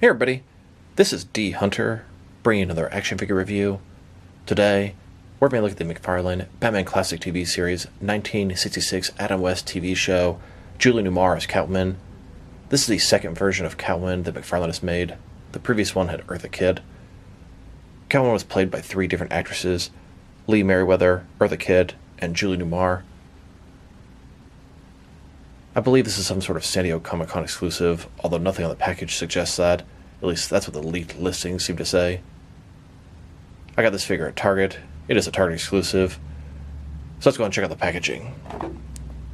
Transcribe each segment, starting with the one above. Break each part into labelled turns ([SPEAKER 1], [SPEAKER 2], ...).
[SPEAKER 1] Hey everybody, this is D. Hunter, bringing another action figure review. Today, we're going to look at the McFarlane Batman Classic TV Series 1966 Adam West TV show, Julie Newmar as Catwoman. This is the second version of Catwoman that McFarlane has made. The previous one had Kitt. Catwoman was played by three different actresses, Lee Merriweather, Kitt, and Julie Newmar. I believe this is some sort of San Diego Comic-Con exclusive, although nothing on the package suggests that. At least that's what the leaked listings seem to say. I got this figure at Target. It is a Target exclusive. So let's go and check out the packaging.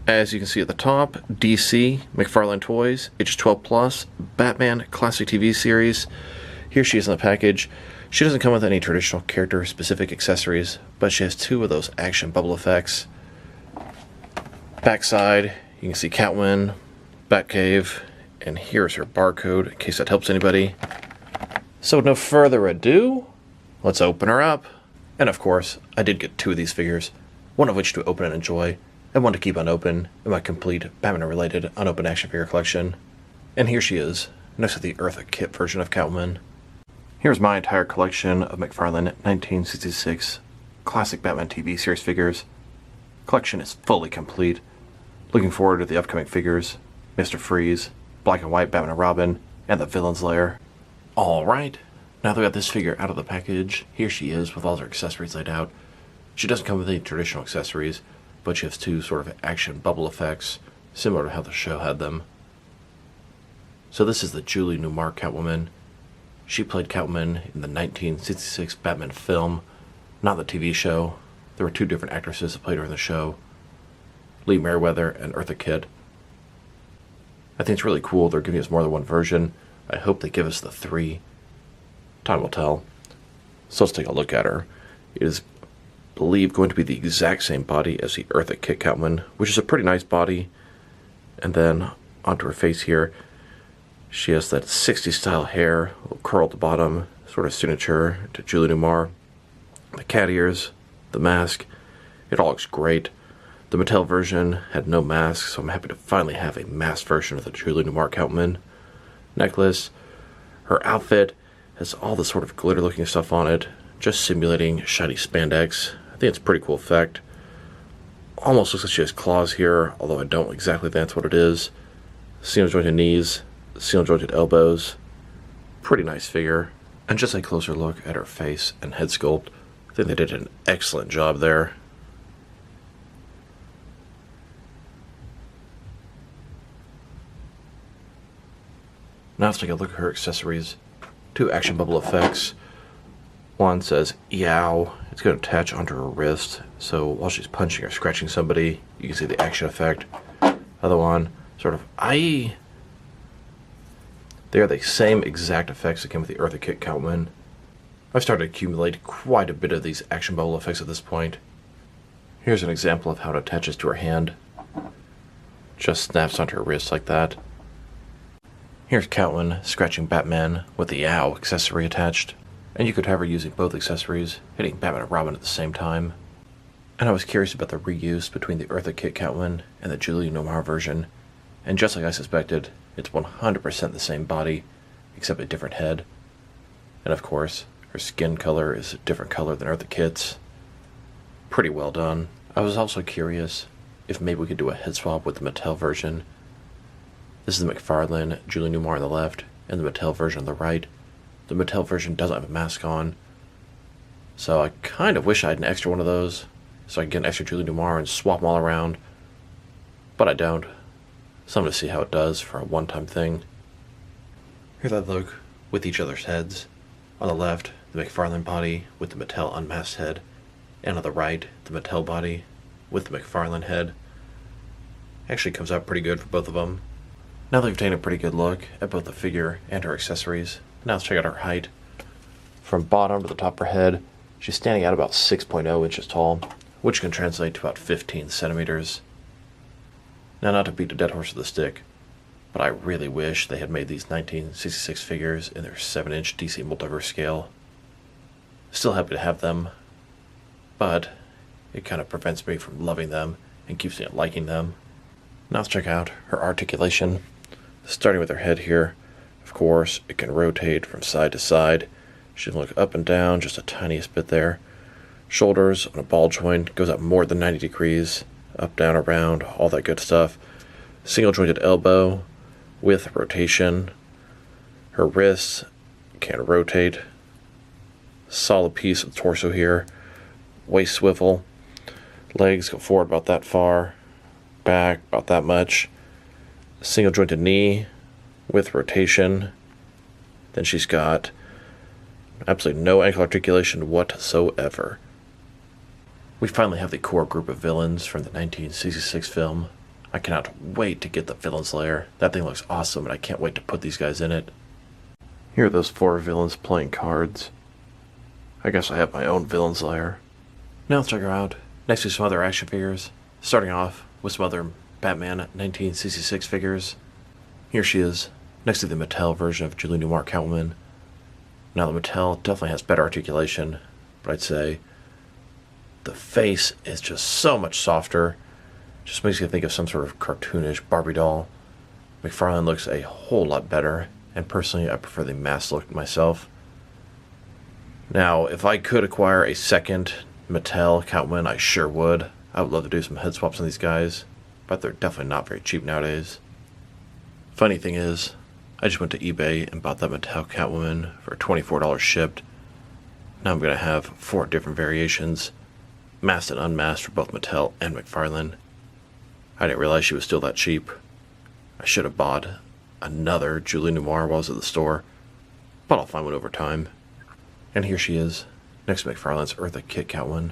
[SPEAKER 1] As you can see at the top, DC, McFarlane Toys, age 12+, Batman Classic TV Series. Here she is in the package. She doesn't come with any traditional character-specific accessories, but she has two of those action bubble effects. Backside, you can see Catwoman, Batcave, and here's her barcode, in case that helps anybody. So with no further ado, let's open her up. And of course, I did get two of these figures, one of which to open and enjoy, and one to keep unopened in my complete Batman-related unopened action figure collection. And here she is, next to the Kitt version of Catwoman. Here's my entire collection of McFarlane 1966 Classic Batman TV Series figures. Collection is fully complete. Looking forward to the upcoming figures, Mr. Freeze, Black and White Batman and Robin, and the Villain's Lair. Alright, now that we got this figure out of the package, here she is with all her accessories laid out. She doesn't come with any traditional accessories, but she has two sort of action bubble effects, similar to how the show had them. So this is the Julie Newmar Catwoman. She played Catwoman in the 1966 Batman film, not the TV show. There were two different actresses that played her in the show, Lee Merriweather and Kitt. I think it's really cool they're giving us more than one version. I hope they give us the three. Time will tell. So let's take a look at her. It is believed going to be the exact same body as the Kitt Catwoman, which is a pretty nice body. And then onto her face here, she has that 60s style hair, a little curl at the bottom, sort of signature to Julie Newmar. The cat ears, the mask, it all looks great. The Mattel version had no mask, so I'm happy to finally have a masked version of the Julie Newmar Catwoman. Necklace. Her outfit has all the sort of glitter looking stuff on it, just simulating shiny spandex. I think it's a pretty cool effect. Almost looks like she has claws here, although I don't exactly think that's what it is. Seam jointed knees, seam jointed elbows. Pretty nice figure. And just a closer look at her face and head sculpt. I think they did an excellent job there. Now let's take a look at her accessories. Two action bubble effects. One says, "Yow." It's going to attach onto her wrist, so while she's punching or scratching somebody, you can see the action effect. Other one, sort of, "Aye." They are the same exact effects that came with the Kitt Catwoman. I've started to accumulate quite a bit of these action bubble effects at this point. Here's an example of how it attaches to her hand. Just snaps onto her wrist like that. Here's Catwoman scratching Batman with the Yow accessory attached. And you could have her using both accessories, hitting Batman and Robin at the same time. And I was curious about the reuse between the Kitt Catwoman and the Julie Newmar version. And just like I suspected, it's 100% the same body, except a different head. And of course, her skin color is a different color than Kitt's. Pretty well done. I was also curious if maybe we could do a head swap with the Mattel version. This is the McFarlane Julie Newmar on the left, and the Mattel version on the right. The Mattel version doesn't have a mask on, so I kind of wish I had an extra one of those, so I could get an extra Julie Newmar and swap them all around. But I don't. So I'm going to see how it does for a one-time thing. Here they look with each other's heads. On the left, the McFarlane body with the Mattel unmasked head, and on the right, the Mattel body with the McFarlane head. Actually comes out pretty good for both of them. Now that we've taken a pretty good look at both the figure and her accessories, now let's check out her height. From bottom to the top of her head, she's standing at about 6.0 inches tall, which can translate to about 15 centimeters. Now, not to beat a dead horse with a stick, but I really wish they had made these 1966 figures in their 7-inch DC Multiverse scale. Still happy to have them, but it kind of prevents me from loving them and keeps me liking them. Now let's check out her articulation. Starting with her head here, Of course, it can rotate from side to side. She can look up and down, just a tiniest bit there. Shoulders on a ball joint, goes up more than 90 degrees. Up, down, around, all that good stuff. Single jointed elbow with rotation. Her wrists can rotate. Solid piece of torso here. Waist swivel. Legs go forward about that far. Back about that much. Single jointed knee with rotation. Then she's got absolutely no ankle articulation whatsoever. We finally have the core group of villains from the 1966 film. I cannot wait to get the Villain's Lair. That thing looks awesome, and I can't wait to put these guys in it. Here are those 4 villains playing cards. I guess I have my own Villain's Lair. Now let's check her out. Next to some other action figures. Starting off with some other Batman 1966 figures. Here she is, next to the Mattel version of Julie Newmar Catwoman. Now the Mattel definitely has better articulation, but I'd say the face is just so much softer. Just makes you think of some sort of cartoonish Barbie doll. McFarlane looks a whole lot better, and personally I prefer the masked look myself. Now, if I could acquire a second Mattel Catwoman, I sure would. I would love to do some head swaps on these guys, but they're definitely not very cheap nowadays. Funny thing is, I just went to eBay and bought that Mattel Catwoman for $24 shipped. Now I'm going to have 4 different variations, masked and unmasked for both Mattel and McFarlane. I didn't realize she was still that cheap. I should have bought another Julie Newmar while I was at the store, but I'll find one over time. And here she is, next to McFarlane's Eartha Kitt Catwoman.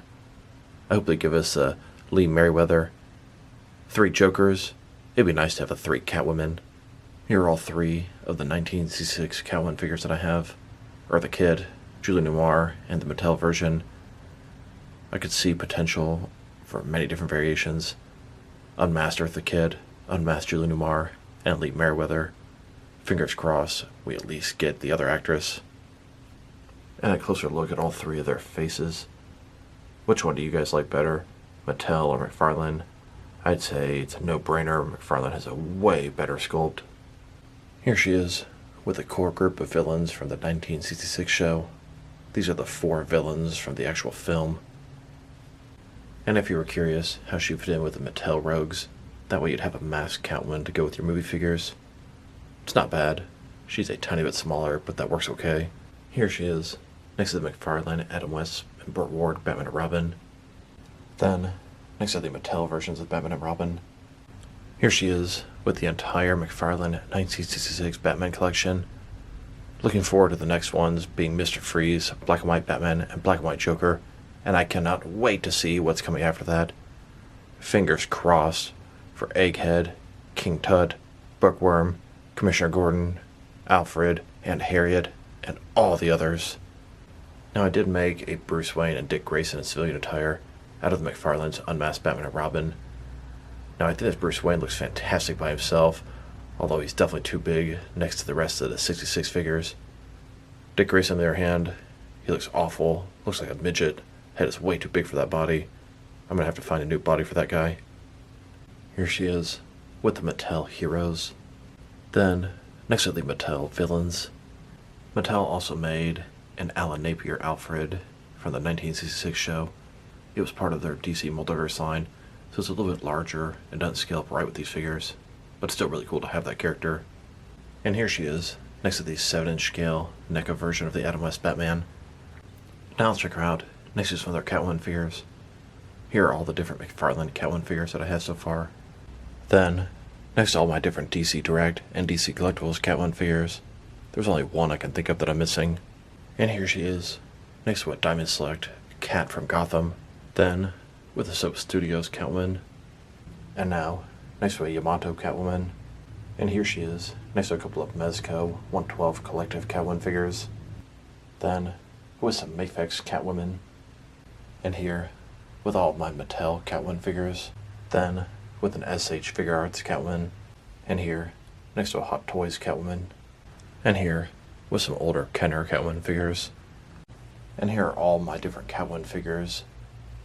[SPEAKER 1] I hope they give us a Lee Merriweather. 3 Jokers. It'd be nice to have a 3 Catwomen. Here are all 3 of the 1966 Catwoman figures that I have. Eartha Kitt, Julie Newmar, and the Mattel version. I could see potential for many different variations. Unmasked Eartha Kitt, unmasked Julie Newmar, and Lee Merriweather. Fingers crossed we at least get the other actress. And a closer look at all 3 of their faces. Which one do you guys like better, Mattel or McFarlane? I'd say it's a no-brainer. McFarlane has a way better sculpt. Here she is, with a core group of villains from the 1966 show. These are the 4 villains from the actual film. And if you were curious how she fit in with the Mattel Rogues, that way you'd have a masked Catwoman to go with your movie figures. It's not bad. She's a tiny bit smaller, but that works okay. Here she is, next to the McFarlane, Adam West, and Burt Ward, Batman and Robin. Then, next to the Mattel versions of Batman and Robin. Here she is, with the entire McFarlane 1966 Batman collection. Looking forward to the next ones being Mr. Freeze, Black and White Batman, and Black and White Joker, and I cannot wait to see what's coming after that. Fingers crossed for Egghead, King Tut, Bookworm, Commissioner Gordon, Alfred, and Harriet, and all the others. Now I did make a Bruce Wayne and Dick Grayson in civilian attire out of the McFarlane's Unmasked Batman and Robin. Now I think this Bruce Wayne looks fantastic by himself, although he's definitely too big next to the rest of the 66 figures. Dick Grayson on the other hand, he looks awful, looks like a midget, head is way too big for that body. I'm gonna have to find a new body for that guy. Here she is, with the Mattel heroes. Then, next to the Mattel villains, Mattel also made an Alan Napier Alfred from the 1966 show. It was part of their DC Multiverse line, so it's a little bit larger and doesn't scale up right with these figures, but still really cool to have that character. And here she is, next to the 7-inch scale NECA version of the Adam West Batman. Now let's check her out, next to some of their Catwoman figures. Here are all the different McFarlane Catwoman figures that I have so far. Then, next to all my different DC Direct and DC Collectibles Catwoman figures, there's only one I can think of that I'm missing. And here she is, next to a Diamond Select Cat from Gotham. Then, with the Soap Studios Catwoman. And now, next to a Yamato Catwoman. And here she is, next to a couple of Mezco 112 Collective Catwoman figures. Then, with some Mafex Catwomen. And here, with all of my Mattel Catwoman figures. Then, with an SH Figure Arts Catwoman. And here, next to a Hot Toys Catwoman. And here, with some older Kenner Catwoman figures. And here are all my different Catwoman figures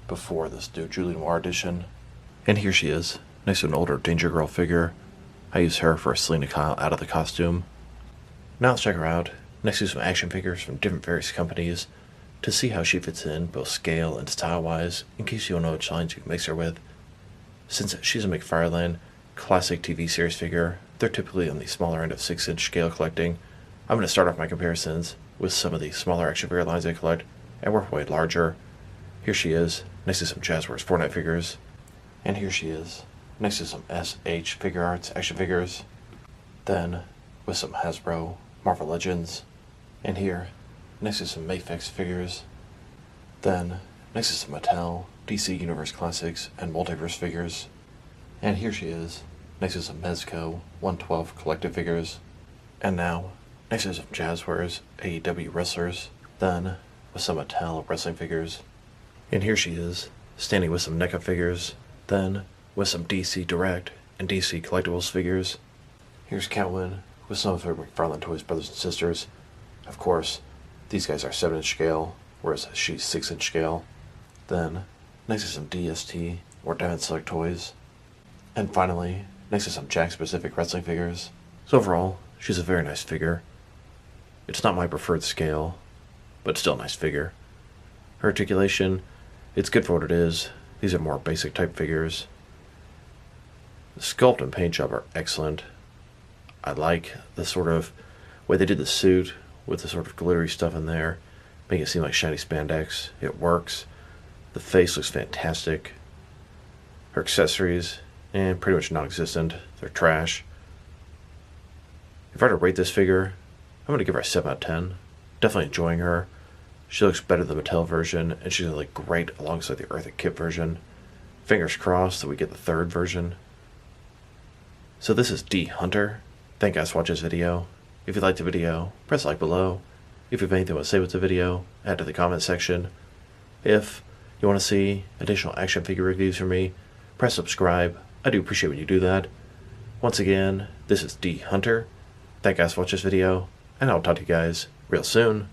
[SPEAKER 1] before this new Julie Noir edition. And here she is, next to an older Danger Girl figure. I used her for a Selena Kyle out of the costume. Now let's check her out, next to some action figures from different various companies, to see how she fits in, both scale and style-wise, in case you don't know which lines you can mix her with. Since she's a McFarlane classic TV series figure, they're typically on the smaller end of 6-inch scale collecting. I'm going to start off my comparisons with some of the smaller action figure lines I collect, and work way larger. Here she is, next to some Jazzwares Fortnite figures. And here she is, next to some SH Figure Arts action figures. Then, with some Hasbro Marvel Legends. And here, next to some Mafex figures. Then, next to some Mattel DC Universe Classics and Multiverse figures. And here she is, next to some Mezco 112 collective figures. And now, next to some Jazzwares AEW wrestlers. Then, with some Mattel wrestling figures. And here she is, standing with some NECA figures. Then, with some DC Direct and DC Collectibles figures. Here's Catwoman with some of her McFarlane Toys brothers and sisters. Of course, these guys are 7-inch scale, whereas she's 6-inch scale. Then, next to some DST or Diamond Select toys. And finally, next to some Jack-specific wrestling figures. So overall, she's a very nice figure. It's not my preferred scale, but still a nice figure. Her articulation, it's good for what it is. These are more basic type figures. The sculpt and paint job are excellent. I like the sort of way they did the suit with the sort of glittery stuff in there, making it seem like shiny spandex. It works. The face looks fantastic. Her accessories, pretty much non-existent. They're trash. If I were to rate this figure, I'm going to give her a 7 out of 10. Definitely enjoying her. She looks better than the Mattel version, and she's going to look great alongside the Eartha Kitt version. Fingers crossed that we get the third version. So this is D Hunter. Thank you guys for watching this video. If you liked the video, press like below. If you have anything to say with the video, add to the comment section. If you want to see additional action figure reviews from me, press subscribe. I do appreciate when you do that. Once again, this is D Hunter. Thank you guys for watching this video, and I'll talk to you guys real soon.